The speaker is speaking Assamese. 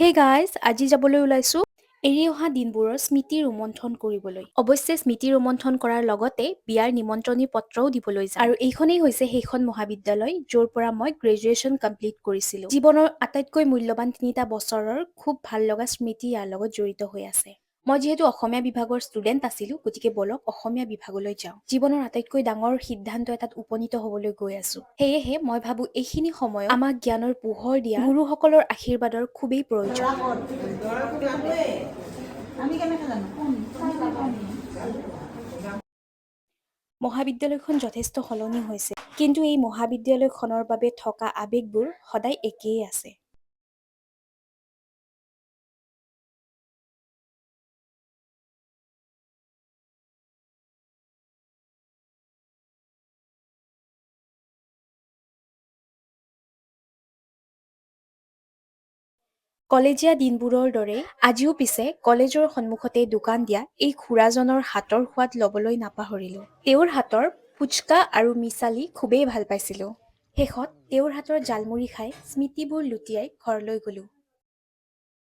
হে গাইজ, আজি যাবলৈ ওলাইছোঁ এৰি অহা দিনবোৰৰ স্মৃতি ৰোমন্থন কৰিবলৈ। অৱশ্যে স্মৃতি ৰোমন্থন কৰাৰ লগতে বিয়াৰ নিমন্ত্ৰণী পত্ৰও দিবলৈ যাম। আৰু এইখনেই হৈছে সেইখন মহাবিদ্যালয় য'ৰ পৰা মই গ্ৰেজুৱেশ্যন কমপ্লিট কৰিছিলোঁ। জীৱনৰ আটাইতকৈ মূল্যৱান ৩টা বছৰৰ খুব ভাল লগা স্মৃতি ইয়াৰ লগত জড়িত হৈ আছে। মই যিহেতু অসমীয়া বিভাগৰ ষ্টুডেণ্ট আছিলোঁ, গতিকে বলক অসমীয়া বিভাগলৈ যাওঁ। জীৱনৰ আটাইতকৈ ডাঙৰ সিদ্ধান্ত এটাত উপনীত হ'বলৈ গৈ আছোঁ। সেয়েহে মই ভাবোঁ এইখিনি সময়ত আমাক জ্ঞানৰ পোহৰ দিয়া গুৰুসকলৰ আশীৰ্বাদৰ খুবেই প্ৰয়োজন। মহাবিদ্যালয়খন যথেষ্ট সলনি হৈছে, কিন্তু এই মহাবিদ্যালয়খনৰ বাবে থকা আৱেগবোৰ সদায় একেই আছে। কলেজীয়া দিনবোৰৰ দৰে আজিও পিছে কলেজৰ সন্মুখতে দোকান দিয়া এই খুৰাজনৰ হাতৰ সোৱাদ ল'বলৈ নাপাহৰিলোঁ। তেওঁৰ হাতৰ ফুচকা আৰু মিছালি খুবেই ভাল পাইছিলোঁ। শেষত তেওঁৰ হাতৰ জালমুড়ি খাই স্মৃতিবোৰ লুটিয়াই ঘৰলৈ গ'লোঁ।